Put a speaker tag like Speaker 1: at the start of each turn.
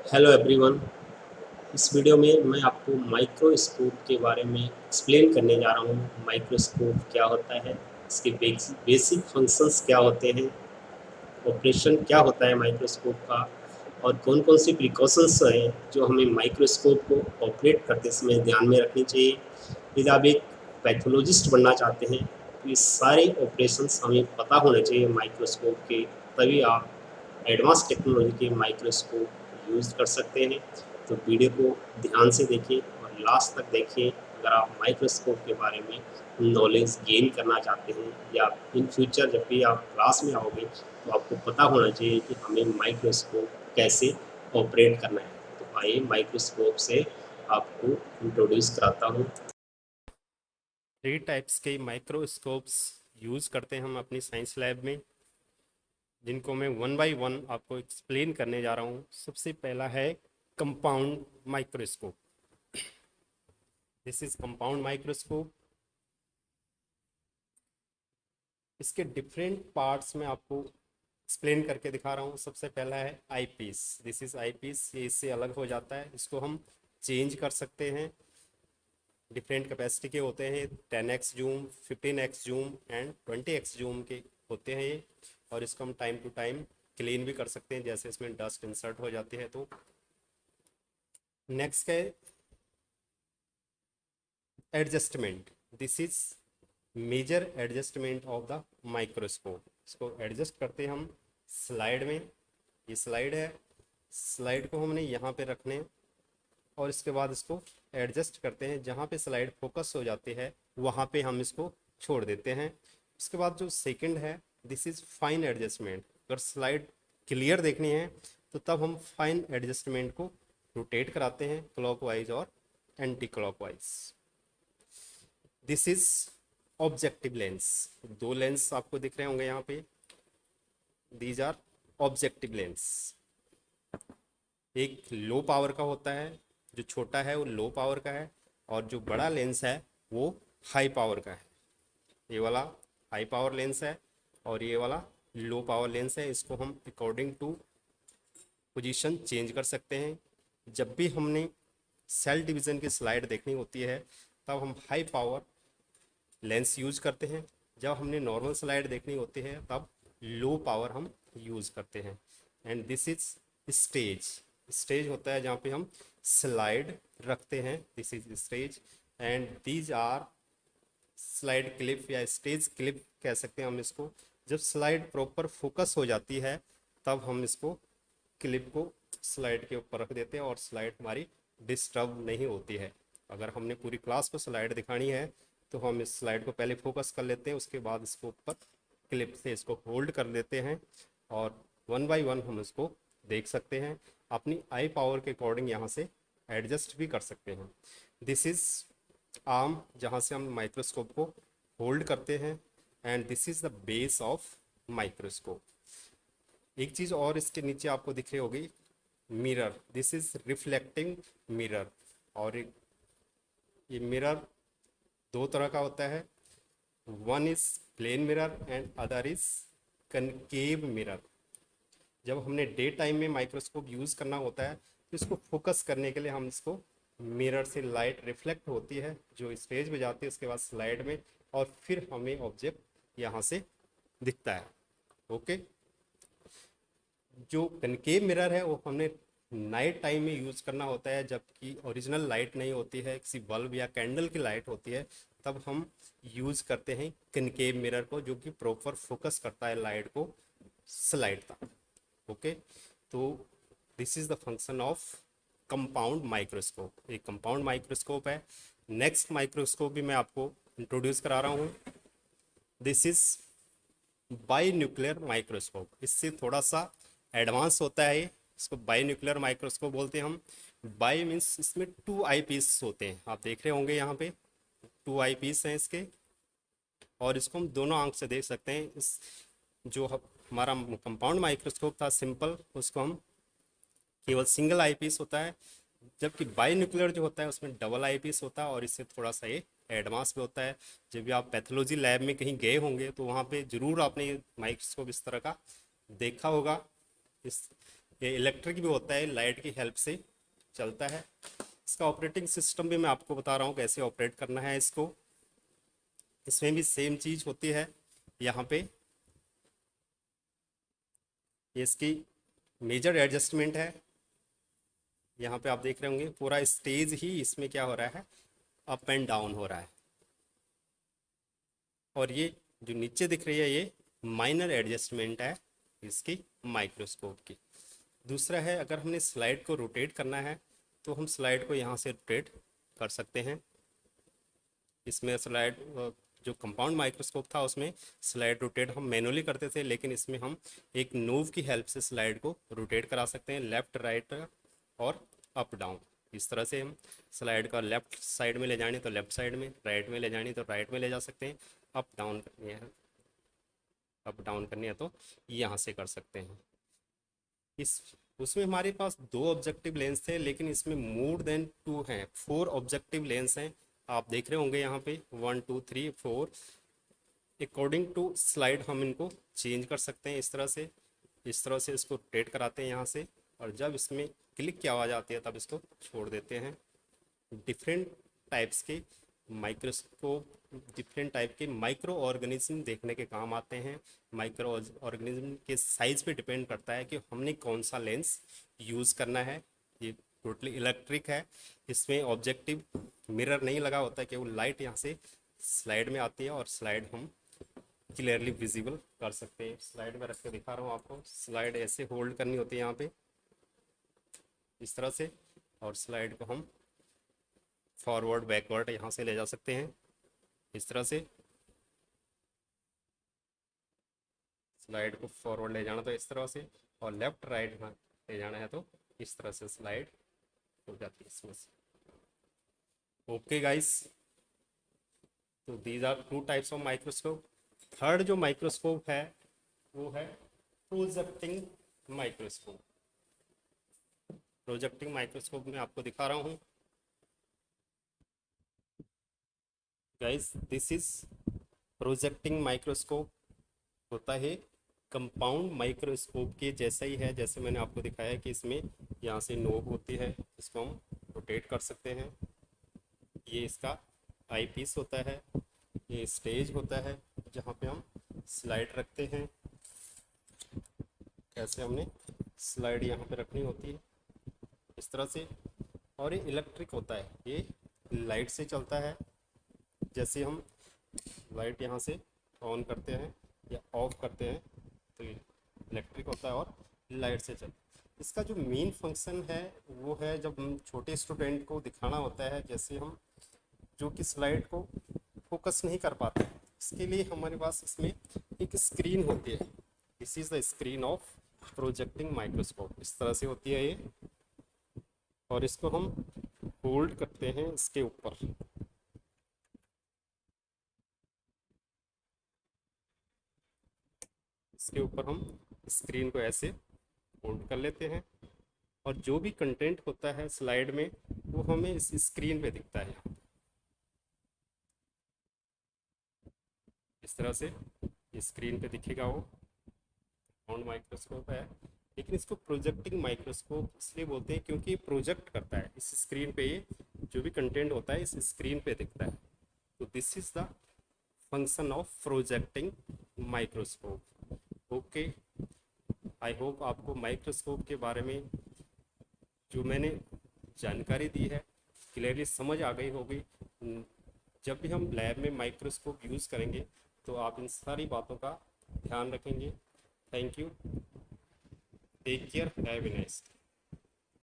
Speaker 1: Hello everyone. इस video में मैं आपको माइक्रोस्कोप के बारे में एक्सप्लेन करने जा रहा हूँ। माइक्रोस्कोप क्या होता है, इसके बेसिक फंक्शंस क्या होते हैं, ऑपरेशन क्या होता है माइक्रोस्कोप का, और कौन कौन सी प्रिकॉशंस हैं जो हमें माइक्रोस्कोप को ऑपरेट करते समय ध्यान में रखनी चाहिए। यदि आप एक पैथोलॉजिस्ट बनना चाहते हैं तो ये सारे ऑपरेशंस हमें पता होने चाहिए माइक्रोस्कोप के, तभी आप एडवांस टेक्नोलॉजी के माइक्रोस्कोप यूज़ कर सकते हैं। तो वीडियो को ध्यान से देखिए और लास्ट तक देखिए। अगर आप माइक्रोस्कोप के बारे में नॉलेज गेन करना चाहते हैं या इन फ्यूचर जब भी आप क्लास में आओगे तो आपको पता होना चाहिए कि हमें माइक्रोस्कोप कैसे ऑपरेट करना है। तो आइए माइक्रोस्कोप से आपको इंट्रोड्यूस कराता हूँ।
Speaker 2: थ्री टाइप्स के माइक्रोस्कोप्स यूज़ करते हैं हम अपनी साइंस लैब में, जिनको मैं वन बाय वन आपको एक्सप्लेन करने जा रहा हूँ। सबसे पहला है compound microscope. This is compound microscope. इसके डिफरेंट पार्ट्स में आपको एक्सप्लेन करके दिखा रहा हूँ। सबसे पहला है eyepiece. This is eyepiece. ये इससे अलग हो जाता है, इसको हम चेंज कर सकते हैं। डिफरेंट कैपेसिटी के होते हैं, 10x zoom, 15x zoom and 20x zoom के होते हैं ये। और इसको हम टाइम टू टाइम क्लीन भी कर सकते हैं, जैसे इसमें डस्ट इंसर्ट हो जाती है तो। नेक्स्ट है adjustment. This is major adjustment of the microscope. इसको एडजस्ट करते हैं हम स्लाइड में। ये स्लाइड है, स्लाइड को हमने यहाँ पे रखने और इसके बाद इसको एडजस्ट करते हैं। जहाँ पे स्लाइड फोकस हो जाती है वहाँ पे हम इसको छोड़ देते हैं। उसके बाद जो सेकंड है, दिस इज़ फाइन एडजस्टमेंट। अगर स्लाइड क्लियर देखनी है तो तब हम फाइन एडजस्टमेंट को रोटेट कराते हैं क्लॉकवाइज और anti clockwise. This is objective lens. दो लेंस आपको दिख रहे होंगे यहाँ पे, दीज आर ऑब्जेक्टिव लेंस। एक लो पावर का होता है, जो छोटा है वो लो पावर का है, और जो बड़ा लेंस है वो हाई पावर का है। ये वाला हाई पावर लेंस है और ये वाला लो पावर लेंस है। इसको हम अकॉर्डिंग टू पोजीशन चेंज कर सकते हैं। जब भी हमने सेल डिवीज़न की स्लाइड देखनी होती है तब हम हाई पावर लेंस यूज करते हैं। जब हमने नॉर्मल स्लाइड देखनी होती है तब लो पावर हम यूज़ करते हैं। And this is stage. Stage होता है जहाँ पे हम स्लाइड रखते हैं। This is stage and these are slide clip या स्टेज क्लिप कह सकते हैं हम इसको। जब स्लाइड प्रॉपर फोकस हो जाती है तब हम इसको क्लिप को स्लाइड के ऊपर रख देते हैं और स्लाइड हमारी डिस्टर्ब नहीं होती है। अगर हमने पूरी क्लास को स्लाइड दिखानी है तो हम इस स्लाइड को पहले फोकस कर लेते हैं, उसके बाद इसको ऊपर क्लिप से इसको होल्ड कर देते हैं और वन बाय वन हम इसको देख सकते हैं। अपनी आई पावर के अकॉर्डिंग यहाँ से एडजस्ट भी कर सकते हैं। दिस इज़ आर्म, जहाँ से हम माइक्रोस्कोप को होल्ड करते हैं, and this is the base of microscope. एक चीज़ और इसके नीचे आपको दिख रही होगी, mirror. This is reflecting mirror. और ये मिरर दो तरह का होता है, one is plane mirror and other is concave mirror. जब हमने डे टाइम में माइक्रोस्कोप यूज़ करना होता है तो इसको फोकस करने के लिए हम इसको मिरर से लाइट रिफ्लेक्ट होती है जो स्टेज पे जाती है, उसके बाद स्लाइड में, और फिर हमें ऑब्जेक्ट यहाँ से दिखता है। ओके। जो कनकेव मिरर है वो हमने नाइट टाइम में यूज़ करना होता है, जबकि ओरिजिनल लाइट नहीं होती है, किसी बल्ब या कैंडल की लाइट होती है, तब हम यूज़ करते हैं कनकेव मिरर को, जो कि प्रॉपर फोकस करता है लाइट को स्लाइड तक। ओके। तो this is the function of compound microscope. एक कंपाउंड माइक्रोस्कोप है। नेक्स्ट माइक्रोस्कोप भी मैं आपको इंट्रोड्यूस करा रहा हूँ। This is by nuclear microscope. इससे थोड़ा सा एडवांस होता है ये। इसको बाई न्यूक्लियर माइक्रोस्कोप बोलते हैं हम। बाई मीन्स इसमें टू आई पीस होते हैं, आप देख रहे होंगे यहाँ पे टू आई पीस हैं इसके, और इसको हम दोनों आंख से देख सकते हैं। इस जो हमारा कंपाउंड माइक्रोस्कोप था सिंपल, उसको हम केवल सिंगल आई पीस होता है, जबकि बाई न्यूक्लियर जो होता है उसमें डबल आई पीस होता है, और इससे थोड़ा सा ये एडवांस में होता है। जब भी आप पैथोलॉजी लैब में कहीं गए होंगे तो वहाँ पे ज़रूर आपने ये माइक्रोस्कोप इस तरह का देखा होगा। इस ये इलेक्ट्रिक भी होता है, लाइट की हेल्प से चलता है। इसका ऑपरेटिंग सिस्टम भी मैं आपको बता रहा हूँ कैसे ऑपरेट करना है इसको। इसमें भी सेम चीज़ होती है। यहाँ पे ये इसकी मेजर एडजस्टमेंट है। यहाँ पे आप देख रहे होंगे पूरा स्टेज ही इसमें क्या हो रहा है, अप एंड डाउन हो रहा है। और ये जो नीचे दिख रही है ये माइनर एडजस्टमेंट है इसकी माइक्रोस्कोप की। दूसरा है, अगर हमने स्लाइड को रोटेट करना है तो हम स्लाइड को यहाँ से रोटेट कर सकते हैं। इसमें स्लाइड जो कंपाउंड माइक्रोस्कोप था उसमें स्लाइड रोटेट हम मैनुअली करते थे, लेकिन इसमें हम एक नोव की हेल्प से स्लाइड को रोटेट करा सकते हैं, लेफ्ट राइट और अप डाउन। इस तरह से हम स्लाइड का लेफ्ट साइड में ले जानी तो लेफ्ट साइड में, राइट में ले जानी तो राइट में ले जा सकते हैं, अप डाउन करनी है, अप डाउन करनी है तो यहाँ से कर सकते हैं। इस उसमें हमारे पास 2 ऑब्जेक्टिव लेंस थे, लेकिन इसमें मोर देन 2 हैं, 4 ऑब्जेक्टिव लेंस हैं। आप देख रहे होंगे यहाँ पे 1 2 3 4। अकॉर्डिंग टू स्लाइड हम इनको चेंज कर सकते हैं। इस तरह से इसको रोटेट कराते हैं यहाँ से, और जब इसमें क्लिक की आवाज़ आती है तब इसको छोड़ देते हैं। डिफरेंट टाइप्स के माइक्रोस्कोप डिफरेंट टाइप के माइक्रो ऑर्गेनिज्म देखने के काम आते हैं। माइक्रो ऑर्गेनिज्म के साइज़ पे डिपेंड करता है कि हमने कौन सा लेंस यूज़ करना है। ये टोटली इलेक्ट्रिक है, इसमें ऑब्जेक्टिव मिरर नहीं लगा होता है, केवल लाइट यहाँ से स्लाइड में आती है और स्लाइड हम क्लियरली विजिबल कर सकते हैं। स्लाइड में रख के दिखा रहा हूँ आपको। स्लाइड ऐसे होल्ड करनी होती है यहाँ पे इस तरह से, और स्लाइड को हम फॉरवर्ड बैकवर्ड यहाँ से ले जा सकते हैं इस तरह से। स्लाइड को फॉरवर्ड ले जाना तो इस तरह से, और लेफ्ट राइट ले जाना है तो इस तरह से स्लाइड हो जाती है इसमें से। ओके गाइस, तो these are 2 types of microscope. Third जो माइक्रोस्कोप है वो है प्रोजेक्टिंग माइक्रोस्कोप। प्रोजेक्टिंग माइक्रोस्कोप में आपको दिखा रहा हूँ guys, this is projecting microscope. होता है कंपाउंड माइक्रोस्कोप के जैसा ही है, जैसे मैंने आपको दिखाया कि इसमें यहाँ से नोब होती है, इसको हम रोटेट कर सकते हैं। ये इसका आई पीस होता है, ये स्टेज होता है जहाँ पे हम स्लाइड रखते हैं। कैसे हमने स्लाइड यहाँ पे रखनी होती है इस तरह से। और ये इलेक्ट्रिक होता है, ये लाइट से चलता है। जैसे हम लाइट यहाँ से ऑन करते हैं या ऑफ करते हैं तो ये इलेक्ट्रिक होता है और लाइट से चलता है। इसका जो मेन फंक्शन है वो है, जब हम छोटे स्टूडेंट को दिखाना होता है, जैसे हम जो कि स्लाइड को फोकस नहीं कर पाते, इसके लिए हमारे पास इसमें एक स्क्रीन होती है। This is the screen of projecting microscope. इस तरह से होती है ये, और इसको हम होल्ड करते हैं इसके ऊपर। इसके ऊपर हम स्क्रीन को ऐसे होल्ड कर लेते हैं, और जो भी कंटेंट होता है स्लाइड में वो हमें इस स्क्रीन पे दिखता है। इस तरह से स्क्रीन पे दिखेगा वो कंपाउंड माइक्रोस्कोप है। लेकिन इसको प्रोजेक्टिंग माइक्रोस्कोप इसलिए बोलते हैं क्योंकि प्रोजेक्ट करता है इस स्क्रीन पे, ये जो भी कंटेंट होता है इस स्क्रीन पे दिखता है। तो this is the function of projecting microscope. Okay, I hope आपको माइक्रोस्कोप के बारे में जो मैंने जानकारी दी है क्लियरली समझ आ गई होगी। जब भी हम लैब में माइक्रोस्कोप यूज़ करेंगे तो आप इन सारी बातों का ध्यान रखेंगे। Thank you, take care, have a nice day.